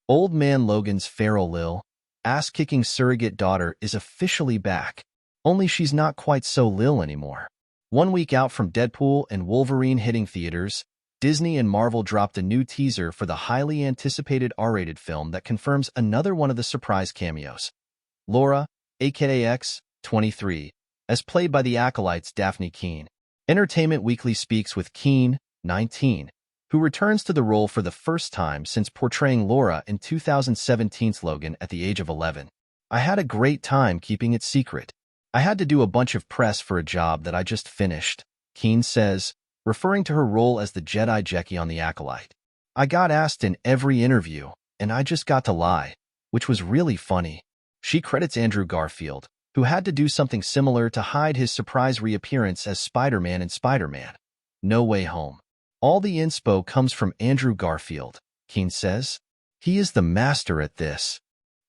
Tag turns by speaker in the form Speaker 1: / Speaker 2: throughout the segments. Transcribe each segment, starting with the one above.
Speaker 1: Old man Logan's feral Lil, ass-kicking surrogate daughter is officially back. Only she's not quite so Lil anymore. 1 week out from Deadpool and Wolverine hitting theaters, Disney and Marvel dropped a new teaser for the highly anticipated R-rated film that confirms another one of the surprise cameos. Laura, aka X-23, as played by the Acolyte's Dafne Keen. Entertainment Weekly speaks with Keen, 19, who returns to the role for the first time since portraying Laura in 2017's Logan at the age of 11. "I had a great time keeping it secret. I had to do a bunch of press for a job that I just finished," Keen says, referring to her role as the Jedi Jecki on The Acolyte. "I got asked in every interview, and I just got to lie, which was really funny." She credits Andrew Garfield, who had to do something similar to hide his surprise reappearance as Spider-Man in Spider-Man: No Way Home. "All the inspo comes from Andrew Garfield," Keen says. "He is the master at this."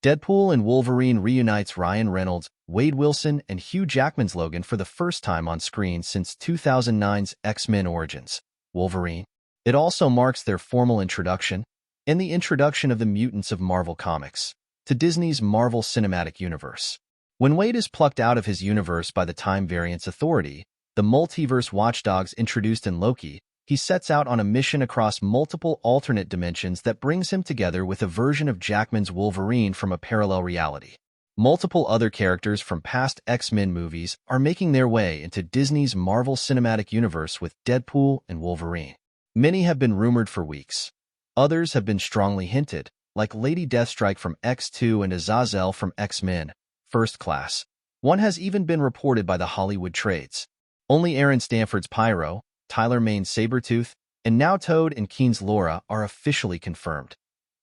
Speaker 1: Deadpool and Wolverine reunites Ryan Reynolds, Wade Wilson, and Hugh Jackman's Logan for the first time on screen since 2009's X-Men Origins: Wolverine. It also marks their formal introduction, and the introduction of the mutants of Marvel Comics, to Disney's Marvel Cinematic Universe. When Wade is plucked out of his universe by the Time Variance Authority, the multiverse watchdogs introduced in Loki, he sets out on a mission across multiple alternate dimensions that brings him together with a version of Jackman's Wolverine from a parallel reality. Multiple other characters from past X-Men movies are making their way into Disney's Marvel Cinematic Universe with Deadpool and Wolverine. Many have been rumored for weeks. Others have been strongly hinted, like Lady Deathstrike from X2 and Azazel from X-Men: First Class. One has even been reported by the Hollywood trades. Only Aaron Stanford's Pyro, Tyler Maine's Sabretooth, and now Toad and Keen's Laura are officially confirmed.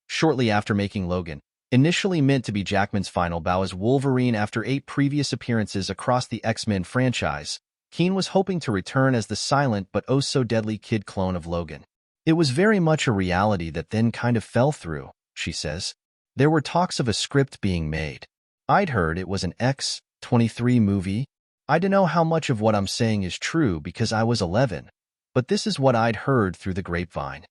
Speaker 1: Shortly after making Logan, initially meant to be Jackman's final bow as Wolverine after 8 previous appearances across the X-Men franchise, Keen was hoping to return as the silent but oh-so-deadly kid clone of Logan. "It was very much a reality that then kind of fell through," she says. "There were talks of a script being made. I'd heard it was an X-23 movie. I don't know how much of what I'm saying is true because I was 11, but this is what I'd heard through the grapevine."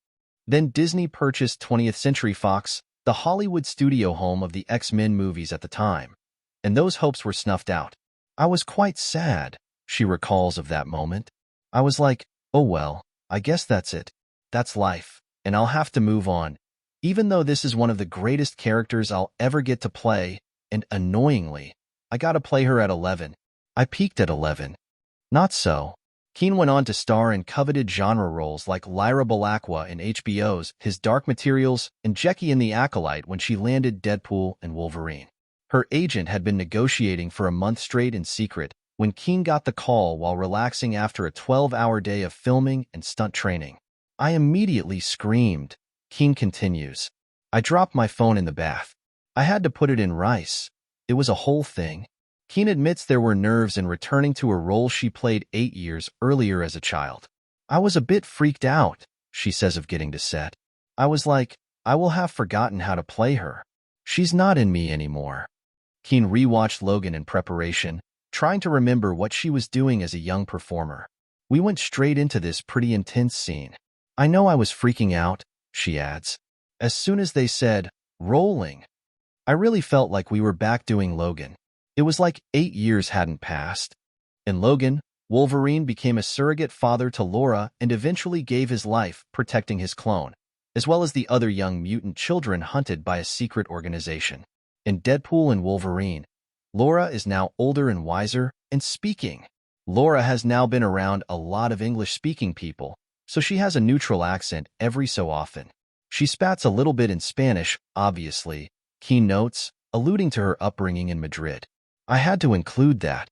Speaker 1: Then Disney purchased 20th Century Fox, the Hollywood studio home of the X-Men movies at the time, and those hopes were snuffed out. "I was quite sad," she recalls of that moment. "I was like, oh well, I guess that's it. That's life, and I'll have to move on, even though this is one of the greatest characters I'll ever get to play, and annoyingly, I gotta play her at 11. I peaked at 11. Not so." Keen went on to star in coveted genre roles like Lyra Belacqua in HBO's His Dark Materials and Jecki in The Acolyte when she landed Deadpool and Wolverine. Her agent had been negotiating for a month straight in secret when Keen got the call while relaxing after a 12-hour day of filming and stunt training. "I immediately screamed," Keen continues. "I dropped my phone in the bath. I had to put it in rice. It was a whole thing." Keen admits there were nerves in returning to a role she played 8 years earlier as a child. "I was a bit freaked out," she says of getting to set. "I was like, I will have forgotten how to play her. She's not in me anymore." Keen rewatched Logan in preparation, trying to remember what she was doing as a young performer. "We went straight into this pretty intense scene. I know I was freaking out," she adds. "As soon as they said, 'rolling,' I really felt like we were back doing Logan. It was like 8 years hadn't passed." In Logan, Wolverine became a surrogate father to Laura and eventually gave his life protecting his clone, as well as the other young mutant children hunted by a secret organization. In Deadpool and Wolverine, Laura is now older and wiser and speaking. Laura has now been around a lot of English-speaking people, so she has a neutral accent every so often. She spats a little bit in Spanish, obviously, Keen notes, alluding to her upbringing in Madrid. "I had to include that."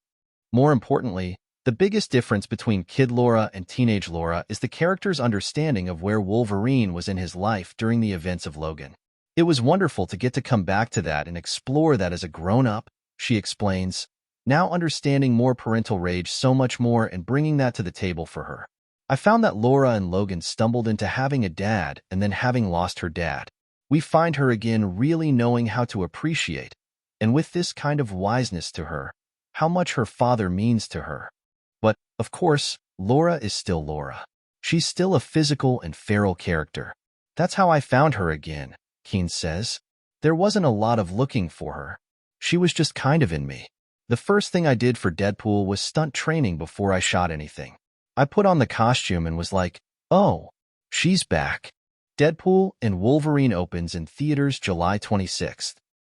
Speaker 1: More importantly, the biggest difference between Kid Laura and Teenage Laura is the character's understanding of where Wolverine was in his life during the events of Logan. "It was wonderful to get to come back to that and explore that as a grown-up," she explains, now understanding more parental rage so much more and bringing that to the table for her. "I found that Laura and Logan stumbled into having a dad and then having lost her dad. We find her again really knowing how to appreciate, and with this kind of wiseness to her, how much her father means to her. But, of course, Laura is still Laura. She's still a physical and feral character. That's how I found her again," Keen says. There wasn't a lot of looking for her. She was just kind of in me. The first thing I did for Deadpool was stunt training before I shot anything. I put on the costume and was like, oh, she's back. Deadpool and Wolverine opens in theaters July 26th.